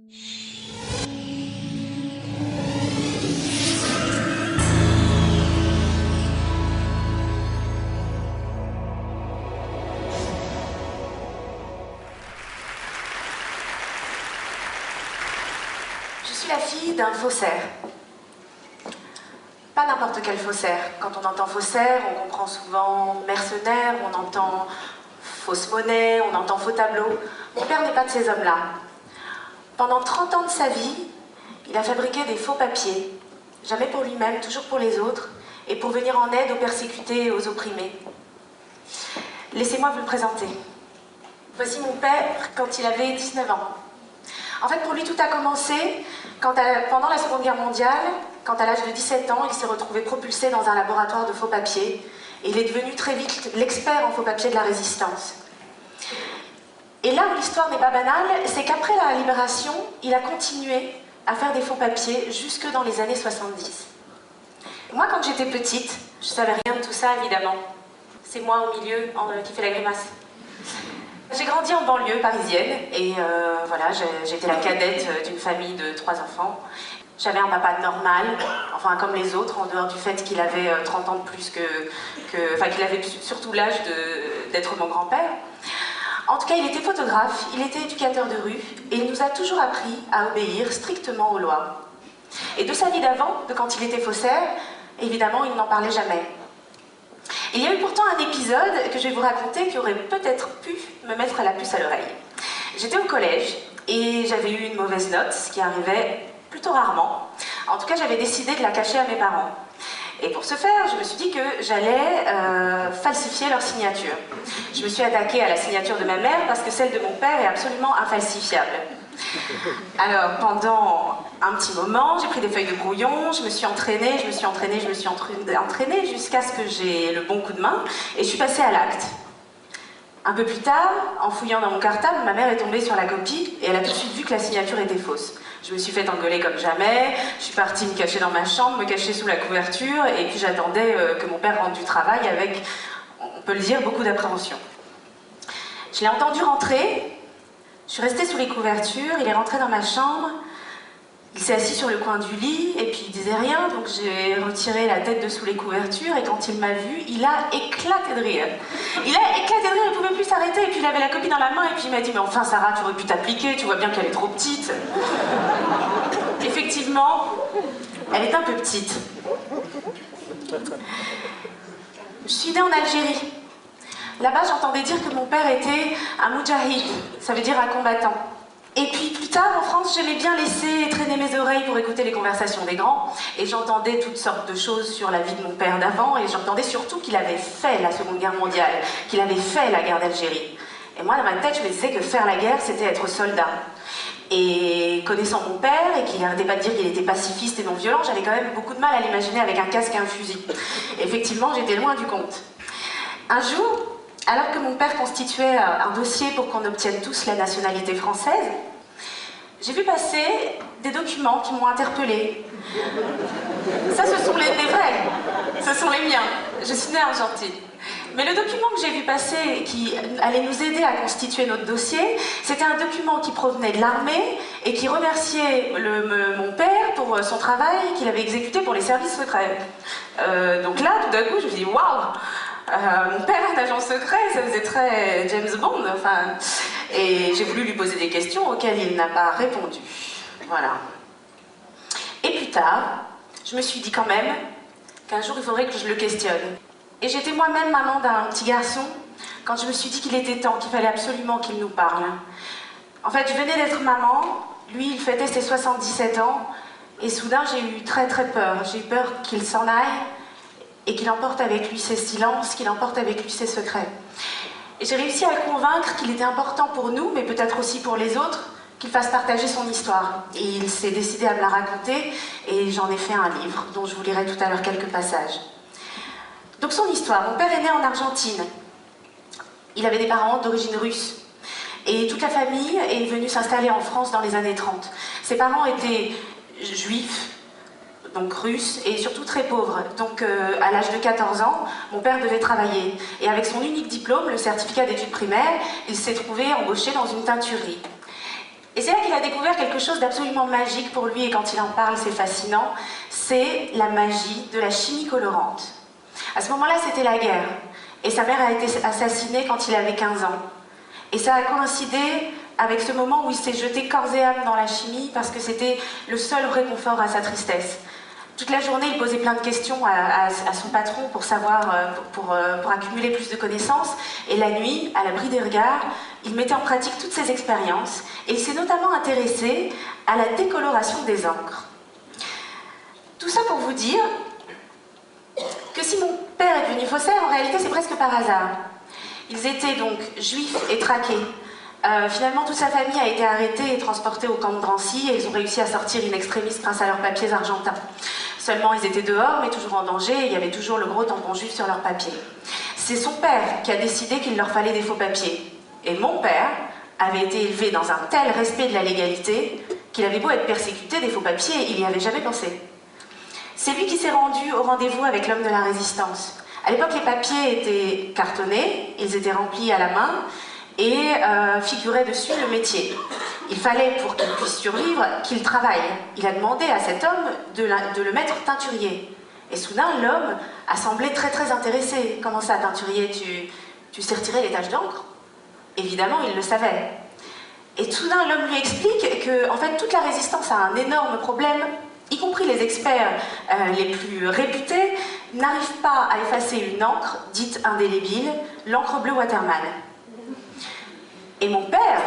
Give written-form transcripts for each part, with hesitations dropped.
Je suis la fille d'un faussaire. Pas n'importe quel faussaire. Quand on entend faussaire, on comprend souvent mercenaire, on entend fausse monnaie, on entend faux tableau. Mon père n'est pas de ces hommes-là. Pendant 30 ans de sa vie, il a fabriqué des faux papiers, jamais pour lui-même, toujours pour les autres, et pour venir en aide aux persécutés et aux opprimés. Laissez-moi vous le présenter. Voici mon père quand il avait 19 ans. En fait, pour lui, tout a commencé pendant la Seconde Guerre mondiale, quand à l'âge de 17 ans, il s'est retrouvé propulsé dans un laboratoire de faux papiers. Et il est devenu très vite l'expert en faux papiers de la résistance. Et là où l'histoire n'est pas banale, c'est qu'après la libération, il a continué à faire des faux papiers jusque dans les années 70. Moi, quand j'étais petite, je ne savais rien de tout ça, évidemment. C'est moi au milieu qui fait la grimace. J'ai grandi en banlieue parisienne et voilà, j'étais la cadette d'une famille de 3 enfants. J'avais un papa normal, enfin comme les autres, en dehors du fait qu'il avait 30 ans de plus enfin qu'il avait surtout l'âge d'être mon grand-père. En tout cas, il était photographe, il était éducateur de rue et il nous a toujours appris à obéir strictement aux lois. Et de sa vie d'avant, de quand il était faussaire, évidemment, il n'en parlait jamais. Il y a eu pourtant un épisode que je vais vous raconter qui aurait peut-être pu me mettre la puce à l'oreille. J'étais au collège et j'avais eu une mauvaise note, ce qui arrivait plutôt rarement. En tout cas, j'avais décidé de la cacher à mes parents. Et pour ce faire, je me suis dit que j'allais falsifier leur signature. Je me suis attaquée à la signature de ma mère parce que celle de mon père est absolument infalsifiable. Alors, pendant un petit moment, j'ai pris des feuilles de brouillon, je me suis entraînée jusqu'à ce que j'ai le bon coup de main et je suis passée à l'acte. Un peu plus tard, en fouillant dans mon cartable, ma mère est tombée sur la copie et elle a tout de suite vu que la signature était fausse. Je me suis fait engueuler comme jamais, je suis partie me cacher dans ma chambre, me cacher sous la couverture et puis j'attendais que mon père rentre du travail avec, on peut le dire, beaucoup d'appréhension. Je l'ai entendu rentrer. Je suis restée sous les couvertures, il est rentré dans ma chambre, il s'est assis sur le coin du lit et puis il disait rien, donc j'ai retiré la tête de sous les couvertures et quand il m'a vue, il a éclaté de rire. Il a éclaté de rire, il ne pouvait plus s'arrêter et puis il avait la copie dans la main et puis il m'a dit « Mais enfin Sarah, tu aurais pu t'appliquer, tu vois bien qu'elle est trop petite. » Effectivement, elle est un peu petite. Je suis née en Algérie. Là-bas, j'entendais dire que mon père était un moudjahid, ça veut dire un combattant. Et puis plus tard, en France, j'aimais bien laisser traîner mes oreilles pour écouter les conversations des grands, et j'entendais toutes sortes de choses sur la vie de mon père d'avant, et j'entendais surtout qu'il avait fait la Seconde Guerre mondiale, qu'il avait fait la guerre d'Algérie. Et moi, dans ma tête, je me disais que faire la guerre, c'était être soldat. Et connaissant mon père, et qu'il n'arrêtait pas de dire qu'il était pacifiste et non violent, j'avais quand même beaucoup de mal à l'imaginer avec un casque et un fusil. Et effectivement, j'étais loin du compte. Un jour, alors que mon père constituait un dossier pour qu'on obtienne tous la nationalité française, j'ai vu passer des documents qui m'ont interpellée. Ça, ce sont les vrais, ce sont les miens. Je suis née en Argentine. Mais le document que j'ai vu passer, qui allait nous aider à constituer notre dossier, c'était un document qui provenait de l'armée et qui remerciait mon père pour son travail qu'il avait exécuté pour les services secrets. Donc là, tout d'un coup, je me suis dit, waouh! Mon père est un agent secret, ça faisait très James Bond, enfin... Et j'ai voulu lui poser des questions auxquelles il n'a pas répondu. Voilà. Et plus tard, je me suis dit quand même qu'un jour il faudrait que je le questionne. Et j'étais moi-même maman d'un petit garçon quand je me suis dit qu'il était temps, qu'il fallait absolument qu'il nous parle. En fait, je venais d'être maman, lui il fêtait ses 77 ans, et soudain j'ai eu très très peur. J'ai eu peur qu'il s'en aille et qu'il emporte avec lui ses silences, qu'il emporte avec lui ses secrets. Et j'ai réussi à le convaincre qu'il était important pour nous, mais peut-être aussi pour les autres, qu'il fasse partager son histoire. Et il s'est décidé à me la raconter, et j'en ai fait un livre, dont je vous lirai tout à l'heure quelques passages. Donc son histoire, mon père est né en Argentine. Il avait des parents d'origine russe. Et toute la famille est venue s'installer en France dans les années 30. Ses parents étaient juifs, donc russe, et surtout très pauvre. Donc à l'âge de 14 ans, mon père devait travailler. Et avec son unique diplôme, le certificat d'études primaires, il s'est trouvé embauché dans une teinturerie. Et c'est là qu'il a découvert quelque chose d'absolument magique pour lui, et quand il en parle, c'est fascinant, c'est la magie de la chimie colorante. À ce moment-là, c'était la guerre, et sa mère a été assassinée quand il avait 15 ans. Et ça a coïncidé avec ce moment où il s'est jeté corps et âme dans la chimie, parce que c'était le seul réconfort à sa tristesse. Toute la journée, il posait plein de questions à son patron pour savoir, pour accumuler plus de connaissances. Et la nuit, à l'abri des regards, il mettait en pratique toutes ses expériences. Et il s'est notamment intéressé à la décoloration des encres. Tout ça pour vous dire que si mon père est devenu faussaire, en réalité, c'est presque par hasard. Ils étaient donc juifs et traqués. Finalement, toute sa famille a été arrêtée et transportée au camp de Drancy, et ils ont réussi à sortir in extremis grâce à leurs papiers argentins. Seulement, ils étaient dehors, mais toujours en danger, et il y avait toujours le gros tampon juif sur leurs papiers. C'est son père qui a décidé qu'il leur fallait des faux papiers. Et mon père avait été élevé dans un tel respect de la légalité qu'il avait beau être persécuté des faux papiers, il n'y avait jamais pensé. C'est lui qui s'est rendu au rendez-vous avec l'homme de la résistance. À l'époque, les papiers étaient cartonnés, ils étaient remplis à la main, et figurait dessus le métier. Il fallait, pour qu'il puisse survivre, qu'il travaille. Il a demandé à cet homme de le mettre teinturier. Et soudain, l'homme a semblé très très intéressé. Comment ça, teinturier, tu sais retirer les taches d'encre? Évidemment, il le savait. Et soudain, l'homme lui explique que, en fait, toute la résistance a un énorme problème, y compris les experts les plus réputés, n'arrivent pas à effacer une encre dite indélébile, l'encre bleue Waterman. Et mon père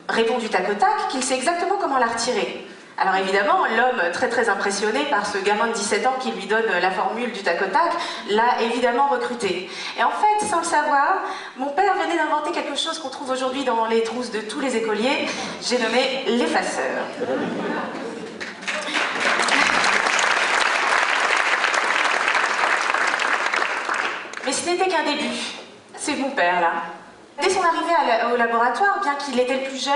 répond du tac au tac qu'il sait exactement comment la retirer. Alors évidemment, l'homme, très très impressionné par ce gamin de 17 ans qui lui donne la formule du tac au tac, l'a évidemment recruté. Et en fait, sans le savoir, mon père venait d'inventer quelque chose qu'on trouve aujourd'hui dans les trousses de tous les écoliers, j'ai nommé l'effaceur. Mais ce n'était qu'un début. C'est mon père, là. Dès son arrivée au laboratoire, bien qu'il était le plus jeune,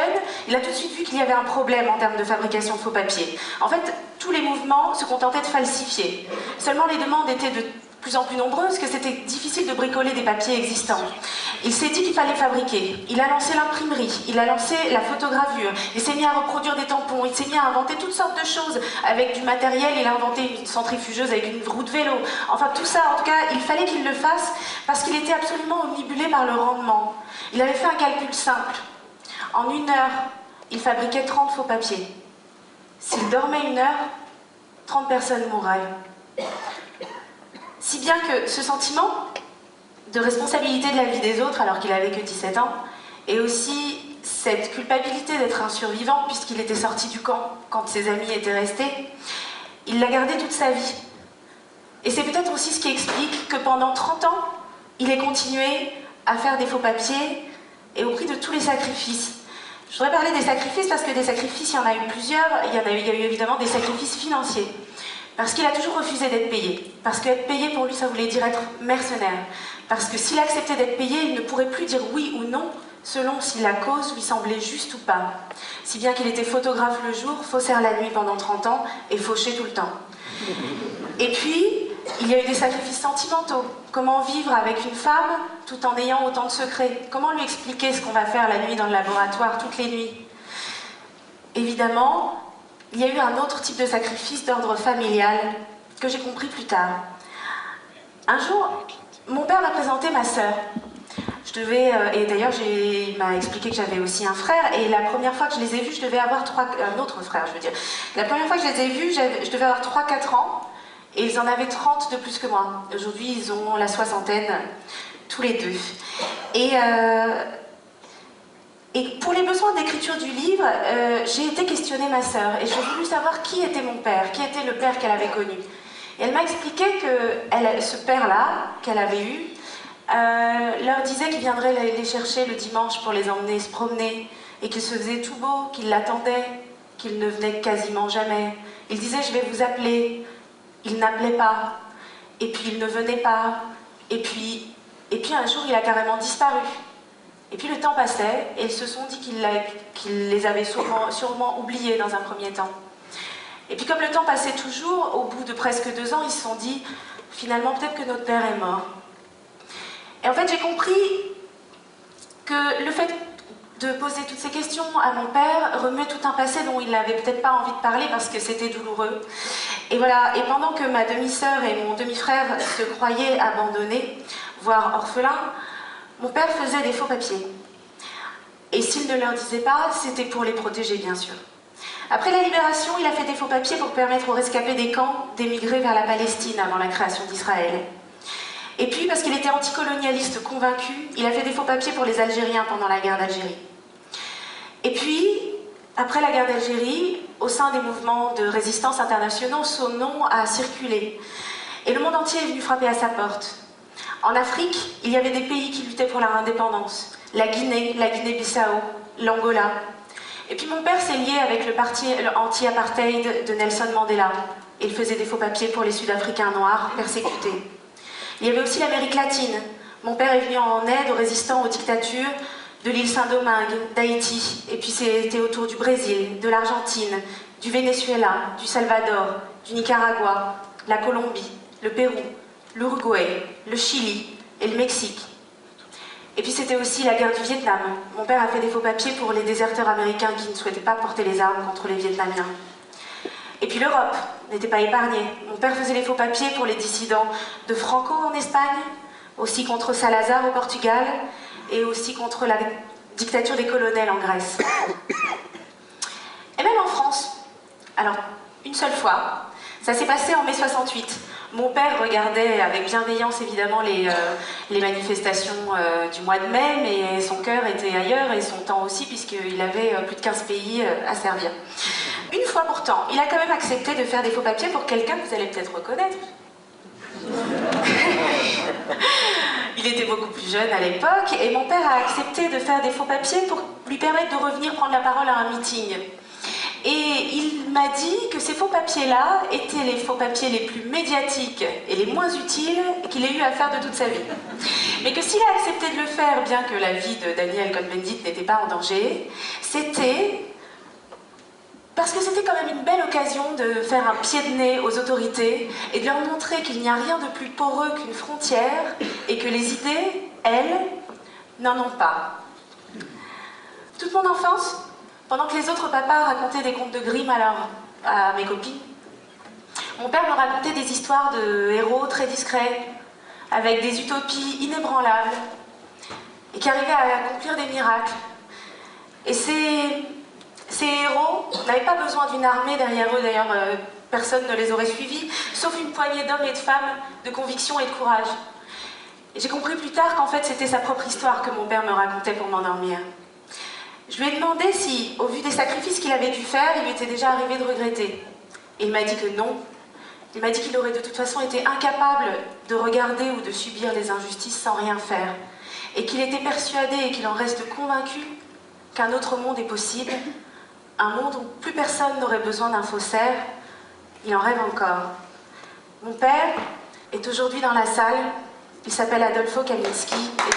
il a tout de suite vu qu'il y avait un problème en termes de fabrication de faux papiers. En fait, tous les mouvements se contentaient de falsifier. Seulement, les demandes étaient de plus en plus nombreuses, que c'était difficile de bricoler des papiers existants. Il s'est dit qu'il fallait fabriquer. Il a lancé l'imprimerie, il a lancé la photogravure, il s'est mis à reproduire des tampons, il s'est mis à inventer toutes sortes de choses avec du matériel, il a inventé une centrifugeuse avec une roue de vélo. Enfin, tout ça, en tout cas, il fallait qu'il le fasse parce qu'il était absolument omnibulé par le rendement. Il avait fait un calcul simple. En 1 heure, il fabriquait 30 faux papiers. S'il dormait 1 heure, 30 personnes mourraient. Si bien que ce sentiment de responsabilité de la vie des autres, alors qu'il n'avait que 17 ans, et aussi cette culpabilité d'être un survivant, puisqu'il était sorti du camp quand ses amis étaient restés, il l'a gardé toute sa vie. Et c'est peut-être aussi ce qui explique que pendant 30 ans, il ait continué à faire des faux papiers, et au prix de tous les sacrifices. Je voudrais parler des sacrifices parce que des sacrifices, il y en a eu plusieurs. Il y a eu évidemment des sacrifices financiers. Parce qu'il a toujours refusé d'être payé. Parce qu'être payé pour lui, ça voulait dire être mercenaire. Parce que s'il acceptait d'être payé, il ne pourrait plus dire oui ou non, selon si la cause lui semblait juste ou pas. Si bien qu'il était photographe le jour, faussaire la nuit pendant 30 ans, et fauché tout le temps. Et puis, il y a eu des sacrifices sentimentaux. Comment vivre avec une femme tout en ayant autant de secrets? Comment lui expliquer ce qu'on va faire la nuit dans le laboratoire, toutes les nuits? Évidemment, il y a eu un autre type de sacrifice d'ordre familial que j'ai compris plus tard. Un jour, mon père m'a présenté ma sœur. Et d'ailleurs, il m'a expliqué que j'avais aussi un frère, et la première fois que je les ai vus, je devais avoir un autre frère, je veux dire. La première fois que je les ai vus, je devais avoir 3-4 ans, et ils en avaient 30 de plus que moi. Aujourd'hui, ils ont la soixantaine, tous les deux. Et pour les besoins d'écriture du livre, j'ai été questionner ma sœur, et j'ai voulu savoir qui était mon père, qui était le père qu'elle avait connu. Et elle m'a expliqué que ce père-là, qu'elle avait eu, leur disait qu'il viendrait les chercher le dimanche pour les emmener se promener, et qu'il se faisait tout beau, qu'il l'attendait, qu'il ne venait quasiment jamais. Il disait « je vais vous appeler ». Il n'appelait pas, et puis il ne venait pas, et puis un jour il a carrément disparu. Et puis le temps passait, et ils se sont dit qu'il les avait sûrement oubliés dans un premier temps. Et puis comme le temps passait toujours, au bout de presque 2 ans, ils se sont dit « finalement peut-être que notre père est mort ». Et en fait j'ai compris que le fait de poser toutes ces questions à mon père remuait tout un passé dont il n'avait peut-être pas envie de parler parce que c'était douloureux. Et voilà, et pendant que ma demi-sœur et mon demi-frère se croyaient abandonnés, voire orphelins, mon père faisait des faux papiers. Et s'il ne leur disait pas, c'était pour les protéger, bien sûr. Après la libération, il a fait des faux papiers pour permettre aux rescapés des camps d'émigrer vers la Palestine avant la création d'Israël. Et puis, parce qu'il était anticolonialiste convaincu, il a fait des faux papiers pour les Algériens pendant la guerre d'Algérie. Et puis, après la guerre d'Algérie, au sein des mouvements de résistance internationaux, son nom a circulé. Et le monde entier est venu frapper à sa porte. En Afrique, il y avait des pays qui luttaient pour leur indépendance. La Guinée-Bissau, l'Angola. Et puis mon père s'est lié avec le parti anti-apartheid de Nelson Mandela. Il faisait des faux papiers pour les Sud-Africains noirs persécutés. Il y avait aussi l'Amérique latine. Mon père est venu en aide aux résistants aux dictatures de l'île Saint-Domingue, d'Haïti. Et puis c'était autour du Brésil, de l'Argentine, du Venezuela, du Salvador, du Nicaragua, la Colombie, le Pérou, l'Uruguay, le Chili et le Mexique. Et puis c'était aussi la guerre du Vietnam. Mon père a fait des faux papiers pour les déserteurs américains qui ne souhaitaient pas porter les armes contre les Vietnamiens. Et puis l'Europe n'était pas épargnée. Mon père faisait les faux papiers pour les dissidents de Franco en Espagne, aussi contre Salazar au Portugal, et aussi contre la dictature des colonels en Grèce. Et même en France. Alors, une seule fois, ça s'est passé en mai 68. Mon père regardait avec bienveillance évidemment les manifestations du mois de mai, mais son cœur était ailleurs et son temps aussi, puisqu'il avait plus de 15 pays à servir. Une fois pourtant, il a quand même accepté de faire des faux papiers pour quelqu'un que vous allez peut-être reconnaître. Il était beaucoup plus jeune à l'époque, et mon père a accepté de faire des faux papiers pour lui permettre de revenir prendre la parole à un meeting. Et il m'a dit que ces faux papiers-là étaient les faux papiers les plus médiatiques et les moins utiles qu'il ait eu à faire de toute sa vie. Mais que s'il a accepté de le faire, bien que la vie de Daniel Cohn-Bendit n'était pas en danger, c'était parce que c'était quand même une belle occasion de faire un pied de nez aux autorités et de leur montrer qu'il n'y a rien de plus poreux qu'une frontière et que les idées, elles, n'en ont pas. Toute mon enfance, pendant que les autres papas racontaient des contes de Grimm à mes copines, mon père me racontait des histoires de héros très discrets, avec des utopies inébranlables, et qui arrivaient à accomplir des miracles. Et ces héros n'avaient pas besoin d'une armée derrière eux, d'ailleurs personne ne les aurait suivis, sauf une poignée d'hommes et de femmes de conviction et de courage. Et j'ai compris plus tard qu'en fait c'était sa propre histoire que mon père me racontait pour m'endormir. Je lui ai demandé si, au vu des sacrifices qu'il avait dû faire, il lui était déjà arrivé de regretter. Et il m'a dit que non. Il m'a dit qu'il aurait de toute façon été incapable de regarder ou de subir les injustices sans rien faire. Et qu'il était persuadé et qu'il en reste convaincu qu'un autre monde est possible, un monde où plus personne n'aurait besoin d'un faussaire. Il en rêve encore. Mon père est aujourd'hui dans la salle. Il s'appelle Adolfo Kaminski. Et